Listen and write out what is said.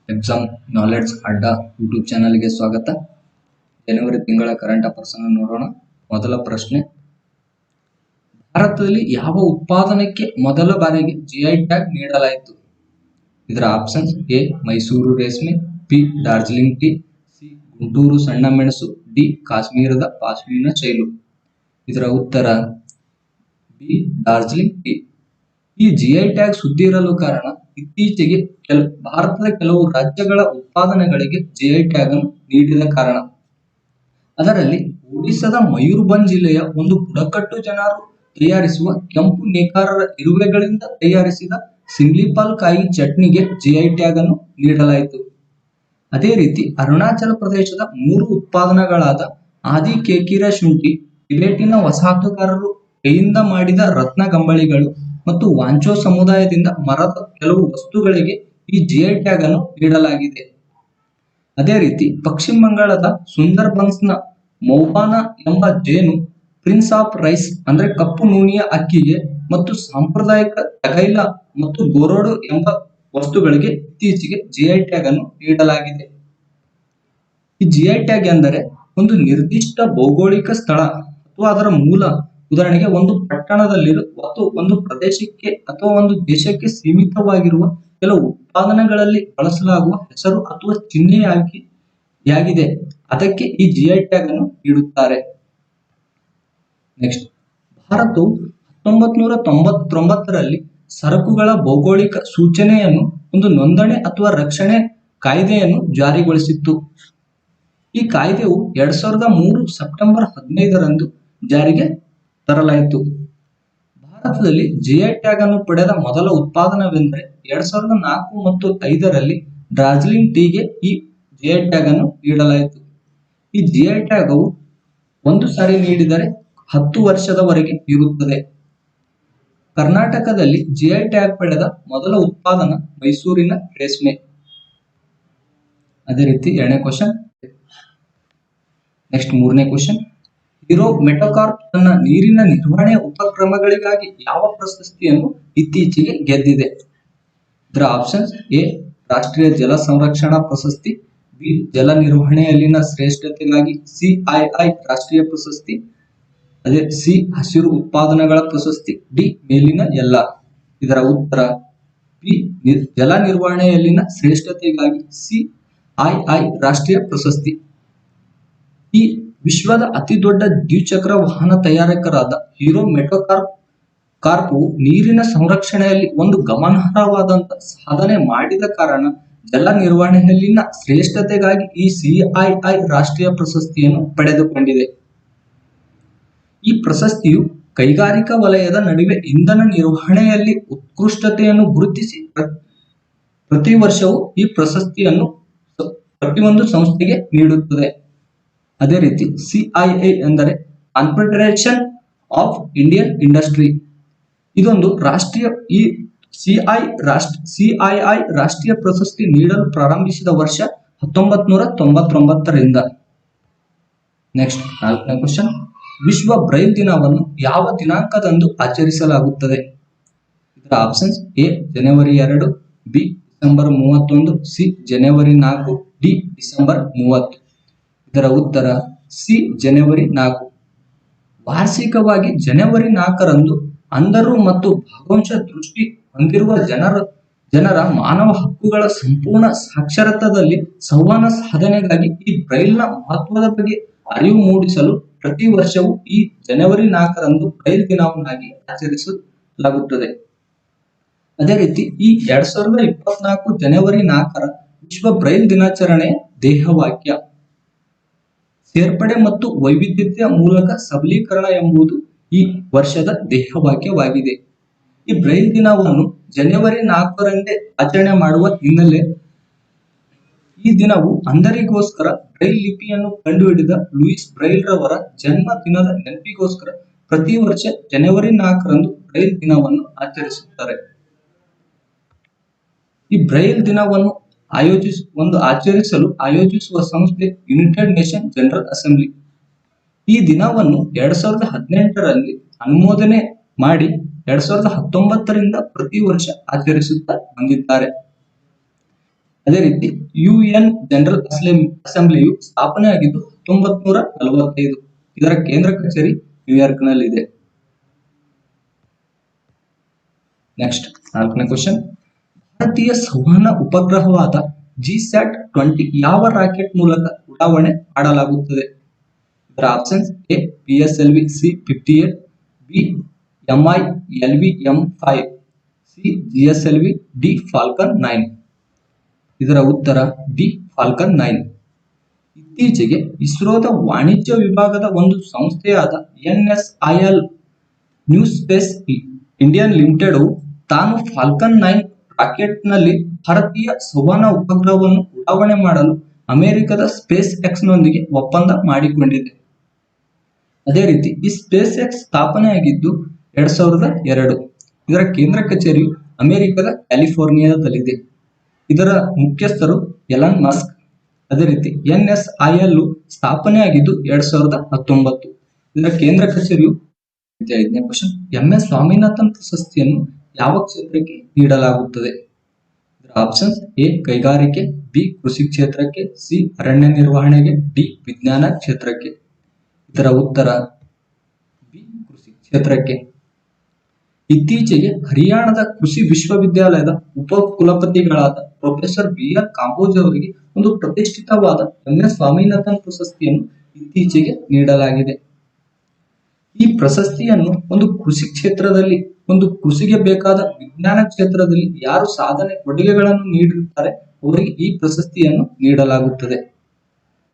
Exam knowledge ಅಡ್ಡ YouTube ಚಾನಲ್ಗೆ ಸ್ವಾಗತ. ಜನವರಿ ತಿಂಗಳ ಕರೆಂಟ್ ಅಫೇರ್ಸ್ ಅನ್ನು ನೋಡೋಣ. ಮೊದಲ ಪ್ರಶ್ನೆ, ಭಾರತದಲ್ಲಿ ಯಾವ ಉತ್ಪಾದನೆಗೆ ಮೊದಲ ಬಾರಿಗೆ ಜಿಐ ಟ್ಯಾಗ್ ನೀಡಲಾಯಿತು? ಇದರ ಆಪ್ಷನ್ಸ್: ಎ ಮೈಸೂರು ರೇಷ್ಮೆ, B Darjeeling tea, C Guntur ಸಣ್ಣ ಮೆಣಸು, ಡಿ ಕಾಶ್ಮೀರದ ಪಾಶ್ಮೀನಾ ಚೈಲು. ಇದರ ಉತ್ತರ ಬಿ ಡಾರ್ಜಿಲಿಂಗ್ ಟೀ. ಈ ಜಿಐ ಟ್ಯಾಗ್ ಸುದ್ದಿ ಇರಲು ಕಾರಣ, ಇತ್ತೀಚೆಗೆ ಭಾರತದ ಕೆಲವು ರಾಜ್ಯಗಳ ಉತ್ಪಾದನೆಗಳಿಗೆ ಜಿಐ ಟ್ಯಾಗ್ ಅನ್ನು ನೀಡಿದ ಕಾರಣ. ಅದರಲ್ಲಿ ಒಡಿಶಾದ ಮಯೂರ್ಭಂಜ್ ಜಿಲ್ಲೆಯ ಒಂದು ಬುಡಕಟ್ಟು ಜನರು ತಯಾರಿಸುವ ಕೆಂಪು ನೇಕಾರರ ಇರುವೆಗಳಿಂದ ತಯಾರಿಸಿದ ಸಿಂಗ್ಲಿಪಾಲ್ ಕಾಯಿ ಚಟ್ನಿಗೆ ಜಿಐ ಟ್ಯಾಗ್ ಅನ್ನು ನೀಡಲಾಯಿತು. ಅದೇ ರೀತಿ ಅರುಣಾಚಲ ಪ್ರದೇಶದ 3 ಉತ್ಪಾದನೆಗಳಾದ ಆದಿ ಕೇಕಿರ ಶುಂಠಿ, ಟಿಬೆಟಿನ ವಸಾಹತುಗಾರರು ಕೈಯಿಂದ ಮಾಡಿದ ರತ್ನಗಂಬಳಿಗಳು ಮತ್ತು ವಾಂಚೋ ಸಮುದಾಯದಿಂದ ಮರದ ಕೆಲವು ವಸ್ತುಗಳಿಗೆ ಈ ಜಿಐ ಟ್ಯಾಗ್ ಅನ್ನು ನೀಡಲಾಗಿದೆ. ಅದೇ ರೀತಿ ಪಶ್ಚಿಮ ಬಂಗಾಳದ ಸುಂದರ್ಬನ್ಸ್ನ ಮೌಬಾನಾ ಎಂಬ ಜೇನು ಪ್ರಿನ್ಸ್ ಆಫ್ ರೈಸ್ ಅಂದ್ರೆ ಕಪ್ಪು ನೂನಿಯ ಅಕ್ಕಿಗೆ ಮತ್ತು ಸಾಂಪ್ರದಾಯಿಕ ತಗೈಲ ಮತ್ತು ಗೋರೋಡು ಎಂಬ ವಸ್ತುಗಳಿಗೆ ಇತ್ತೀಚೆಗೆ ಜಿಐ ಟ್ಯಾಗ್ ಅನ್ನು ನೀಡಲಾಗಿದೆ. ಈ ಜಿಐ ಟ್ಯಾಗ್ ಎಂದರೆ ಒಂದು ನಿರ್ದಿಷ್ಟ ಭೌಗೋಳಿಕ ಸ್ಥಳ ಅಥವಾ ಅದರ ಮೂಲ, ಉದಾಹರಣೆಗೆ ಒಂದು ಪಟ್ಟಣದಲ್ಲಿರುವ ಒಂದು ಪ್ರದೇಶಕ್ಕೆ ಅಥವಾ ಒಂದು ದೇಶಕ್ಕೆ ಸೀಮಿತವಾಗಿರುವ ಕೆಲವು ಉತ್ಪಾದನೆಗಳಲ್ಲಿ ಬಳಸಲಾಗುವ ಹೆಸರು ಅಥವಾ ಚಿಹ್ನೆಯಾಗಿದೆ. ಅದಕ್ಕೆ ಈ ಜಿಐ ಟ್ಯಾಗ್ ಅನ್ನು ನೀಡುತ್ತಾರೆ. ನೆಕ್ಸ್ಟ್, ಭಾರತವು 1999ರಲ್ಲಿ ಸರಕುಗಳ ಭೌಗೋಳಿಕ ಸೂಚನೆಯನ್ನು ಒಂದು ನೋಂದಣಿ ಅಥವಾ ರಕ್ಷಣೆ ಕಾಯ್ದೆಯನ್ನು ಜಾರಿಗೊಳಿಸಿತ್ತು. ಈ ಕಾಯ್ದೆಯು 2003 ಸೆಪ್ಟೆಂಬರ್ 15ರಂದು ಜಾರಿಗೆ ತರಲಾಯಿತು. ಭಾರತದಲ್ಲಿ ಜಿಐ ಟ್ಯಾಗ್ ಅನ್ನು ಪಡೆದ ಮೊದಲ ಉತ್ಪಾದನವೆಂದರೆ 2004 ಮತ್ತು 2005ರಲ್ಲಿ ಡಾರ್ಜಿಲಿಂಗ್ ಟೀಗೆ ಈ ಜಿಐ ಟ್ಯಾಗ್ ಅನ್ನು ನೀಡಲಾಯಿತು. ಈ ಜಿಐ ಟ್ಯಾಗ್ ಒಂದು ಸಾರಿ ನೀಡಿದರೆ 10 ವರ್ಷದವರೆಗೆ ಇರುತ್ತದೆ. ಕರ್ನಾಟಕದಲ್ಲಿ ಜಿಐ ಟ್ಯಾಗ್ ಪಡೆದ ಮೊದಲ ಉತ್ಪಾದನ ಮೈಸೂರಿನ ರೇಷ್ಮೆ. ಅದೇ ರೀತಿ ಎರಡನೇ ಕ್ವಶನ್. ನೆಕ್ಸ್ಟ್ ಮೂರನೇ ಕ್ವಶನ್, ಹೀರೋ ಮೆಟೋಕಾರ್ಪ್ ತನ್ನ ನೀರಿನ ನಿರ್ವಹಣೆ ಉಪಕ್ರಮಗಳಿಗಾಗಿ ಯಾವ ಪ್ರಶಸ್ತಿಯನ್ನು ಇತ್ತೀಚೆಗೆ ಗೆದ್ದಿದೆ? ಇದರ ಆಪ್ಷನ್ಸ್: ಎ ರಾಷ್ಟ್ರೀಯ ಜಲ ಸಂರಕ್ಷಣಾ ಪ್ರಶಸ್ತಿ, ಬಿ ಜಲ ನಿರ್ವಹಣೆಯಲ್ಲಿನ ಶ್ರೇಷ್ಠತೆಗಾಗಿ ಸಿಐಐ ರಾಷ್ಟ್ರೀಯ ಪ್ರಶಸ್ತಿ, ಅದೇ ಸಿ ಹಸಿರು ಉತ್ಪಾದನೆಗಳ ಪ್ರಶಸ್ತಿ, ಡಿ ಮೇಲಿನ ಎಲ್ಲ. ಇದರ ಉತ್ತರ ಬಿ ಜಲ ನಿರ್ವಹಣೆಯಲ್ಲಿನ ಶ್ರೇಷ್ಠತೆಗಾಗಿ ಸಿಐಐ ರಾಷ್ಟ್ರೀಯ ಪ್ರಶಸ್ತಿ. ಈ ವಿಶ್ವದ ಅತಿ ದೊಡ್ಡ ದ್ವಿಚಕ್ರ ವಾಹನ ತಯಾರಕರಾದ ಹೀರೋ ಮೆಟೋಕಾರ್ಪ್ ನೀರಿನ ಸಂರಕ್ಷಣೆಯಲ್ಲಿ ಒಂದು ಗಮನಾರ್ಹವಾದಂತಹ ಸಾಧನೆ ಮಾಡಿದ ಕಾರಣ ಜಲ ನಿರ್ವಹಣೆಯಲ್ಲಿನ ಶ್ರೇಷ್ಠತೆಗಾಗಿ ಈ ಸಿಐಐ ರಾಷ್ಟ್ರೀಯ ಪ್ರಶಸ್ತಿಯನ್ನು ಪಡೆದುಕೊಂಡಿದೆ. ಈ ಪ್ರಶಸ್ತಿಯು ಕೈಗಾರಿಕಾ ವಲಯದ ನಡುವೆ ಇಂಧನ ನಿರ್ವಹಣೆಯಲ್ಲಿ ಉತ್ಕೃಷ್ಟತೆಯನ್ನು ಗುರುತಿಸಿ ಪ್ರತಿ ವರ್ಷವೂ ಈ ಪ್ರಶಸ್ತಿಯನ್ನು ಪ್ರತಿಯೊಂದು ಸಂಸ್ಥೆಗೆ ನೀಡುತ್ತದೆ. ಅದೇ ರೀತಿ ಸಿಐಐ ಎಂದರೆ ಕಾನ್ಫೆಡರೇಷನ್ ಆಫ್ ಇಂಡಿಯನ್ ಇಂಡಸ್ಟ್ರಿ. ಇದೊಂದು ರಾಷ್ಟ್ರೀಯ ಈ ಸಿಐಐ ರಾಷ್ಟ್ರೀಯ ಪ್ರಶಸ್ತಿ ನೀಡಲು ಪ್ರಾರಂಭಿಸಿದ ವರ್ಷ 1999ರಿಂದ. ನೆಕ್ಸ್ಟ್ ನಾಲ್ಕನೇ ಕ್ವಶನ್, ವಿಶ್ವ ಬ್ರೈಲ್ ದಿನವನ್ನು ಯಾವ ದಿನಾಂಕದಂದು ಆಚರಿಸಲಾಗುತ್ತದೆ? ಇದರ options: A January 2, B December 31, C January 4, D December 30. ಇದರ ಉತ್ತರ ಸಿ ಜನವರಿ 4. ವಾರ್ಷಿಕವಾಗಿ ಜನವರಿ 4ರಂದು ಅಂಧರು ಮತ್ತು ಭಾಗವಂಶ ದೃಷ್ಟಿ ಹೊಂದಿರುವ ಜನರ ಮಾನವ ಹಕ್ಕುಗಳ ಸಂಪೂರ್ಣ ಸಾಕ್ಷರತಾದಲ್ಲಿ ಸಂವಹನ ಸಾಧನೆಗಾಗಿ ಈ ಬ್ರೈಲ್ನ ಮಹತ್ವದ ಬಗ್ಗೆ ಅರಿವು ಮೂಡಿಸಲು ಪ್ರತಿ ವರ್ಷವೂ ಈ ಜನವರಿ 4ರಂದು ಬ್ರೈಲ್ ದಿನವನ್ನಾಗಿ ಆಚರಿಸಲಾಗುತ್ತದೆ. ಅದೇ ರೀತಿ ಈ 2024 ಜನವರಿ 4ರ ವಿಶ್ವ ಬ್ರೈಲ್ ದಿನಾಚರಣೆಯ ಧ್ಯೇಯವಾಕ್ಯ ಸೇರ್ಪಡೆ ಮತ್ತು ವೈವಿಧ್ಯತೆಯ ಮೂಲಕ ಸಬಲೀಕರಣ ಎಂಬುದು ಈ ವರ್ಷದ ಧ್ಯೇಯವಾಕ್ಯವಾಗಿದೆ. ಈ ಬ್ರೈಲ್ ದಿನವನ್ನು ಜನವರಿ 4ರಂದೇ ಆಚರಣೆ ಮಾಡುವ ಹಿನ್ನೆಲೆ ಈ ದಿನವು ಅಂಧರಿಗೋಸ್ಕರ ಬ್ರೈಲ್ ಲಿಪಿಯನ್ನು ಕಂಡುಹಿಡಿದ ಲೂಯಿಸ್ ಬ್ರೈಲ್ ರವರ ಜನ್ಮ ದಿನದ ನೆನಪಿಗೋಸ್ಕರ ಪ್ರತಿ ವರ್ಷ ಜನವರಿ 4ರಂದು ಬ್ರೈಲ್ ದಿನವನ್ನು ಆಚರಿಸುತ್ತಾರೆ. ಈ ಬ್ರೈಲ್ ದಿನವನ್ನು ಆಚರಿಸಲು ಆಯೋಜಿಸುವ ಸಂಸ್ಥೆ ಯುನೈಟೆಡ್ ನೇಷನ್ ಜನರಲ್ ಅಸೆಂಬ್ಲಿ. ಈ ದಿನವನ್ನು 2018ರಲ್ಲಿ ಅನುಮೋದನೆ ಮಾಡಿ 2019ರಿಂದ ಪ್ರತಿ ವರ್ಷ ಆಚರಿಸುತ್ತಾ ಬಂದಿದ್ದಾರೆ. ಅದೇ ರೀತಿ ಯುಎನ್ ಜನರಲ್ ಅಸೆಂಬ್ಲಿಯು ಸ್ಥಾಪನೆ ಆಗಿದ್ದು 1945. ಇದರ ಕೇಂದ್ರ ಕಚೇರಿ ನ್ಯೂಯಾರ್ಕ್ ನಲ್ಲಿದೆ. ನೆಕ್ಸ್ಟ್ 4ನೇ ಕ್ವಶನ್, ಭಾರತೀಯ ಸಂವಹನ ಉಪಗ್ರಹವಾದ GSAT-20 ಯಾವ ರಾಕೆಟ್ ಮೂಲಕ ಉಡಾವಣೆ ಮಾಡಲಾಗುತ್ತದೆ? ಇದರ options: A PSLV C-58, B MILV M5, C GSLV, D Falcon 9. ಇದರ ಉತ್ತರ ಡಿ ಫಾಲ್ಕನ್ 9. ಇತ್ತೀಚೆಗೆ ಇಸ್ರೋದ ವಾಣಿಜ್ಯ ವಿಭಾಗದ ಒಂದು ಸಂಸ್ಥೆಯಾದ NSIL new space Indian limited ತಾನು ಫಾಲ್ಕನ್ 9 ರಾಕೆಟ್ ನಲ್ಲಿ ಭಾರತೀಯ ಸಂವಹನ ಉಪಗ್ರಹವನ್ನು ಉಡಾವಣೆ ಮಾಡಲು ಅಮೆರಿಕದ ಸ್ಪೇಸ್ ಎಕ್ಸ್ ನೊಂದಿಗೆ ಒಪ್ಪಂದ ಮಾಡಿಕೊಂಡಿದೆ. ಅದೇ ರೀತಿ ಈ ಸ್ಪೇಸ್ ಎಕ್ಸ್ ಸ್ಥಾಪನೆಯಾಗಿದ್ದು 2002. ಇದರ ಕೇಂದ್ರ ಕಚೇರಿಯು ಅಮೆರಿಕದ ಕ್ಯಾಲಿಫೋರ್ನಿಯಾದಲ್ಲಿದೆ. ಇದರ ಮುಖ್ಯಸ್ಥರು ಎಲನ್ ಮಸ್ಕ್. ಅದೇ ರೀತಿ NSIL ಸ್ಥಾಪನೆಯಾಗಿದ್ದು 2019. ಇದರ ಕೇಂದ್ರ ಕಚೇರಿಯು 5ನೇ ಕ್ವಶನ್, MS ಸ್ವಾಮಿನಾಥನ್ ಪ್ರಶಸ್ತಿಯನ್ನು ಯಾವ ಕ್ಷೇತ್ರಕ್ಕೆ ನೀಡಲಾಗುತ್ತದೆ? ಇದರ ಆಪ್ಷನ್ಸ್: ಎ ಕೈಗಾರಿಕೆ, ಬಿ ಕೃಷಿ ಕ್ಷೇತ್ರಕ್ಕೆ, ಸಿ ಅರಣ್ಯ ನಿರ್ವಹಣೆಗೆ, ಡಿ ವಿಜ್ಞಾನ ಕ್ಷೇತ್ರಕ್ಕೆ. ಇದರ ಉತ್ತರ ಬಿ ಕೃಷಿ ಕ್ಷೇತ್ರಕ್ಕೆ. ಇತ್ತೀಚೆಗೆ ಹರಿಯಾಣದ ಕೃಷಿ ವಿಶ್ವವಿದ್ಯಾಲಯದ ಉಪ ಕುಲಪತಿಗಳಾದ ಪ್ರೊಫೆಸರ್ BR ಕಾಂಬೋಜ್ ಅವರಿಗೆ ಒಂದು ಪ್ರತಿಷ್ಠಿತವಾದ MS ಸ್ವಾಮಿನಾಥನ್ ಪ್ರಶಸ್ತಿಯನ್ನು ಇತ್ತೀಚೆಗೆ ನೀಡಲಾಗಿದೆ. ಈ ಪ್ರಶಸ್ತಿಯನ್ನು ಒಂದು ಕೃಷಿ ಕ್ಷೇತ್ರದಲ್ಲಿ, ಒಂದು ಕೃಷಿಗೆ ಬೇಕಾದ ವಿಜ್ಞಾನ ಕ್ಷೇತ್ರದಲ್ಲಿ ಯಾರು ಸಾಧನೆ ಕೊಡುಗೆಗಳನ್ನು ನೀಡಿರುತ್ತಾರೆ ಅವರಿಗೆ ಈ ಪ್ರಶಸ್ತಿಯನ್ನು ನೀಡಲಾಗುತ್ತದೆ.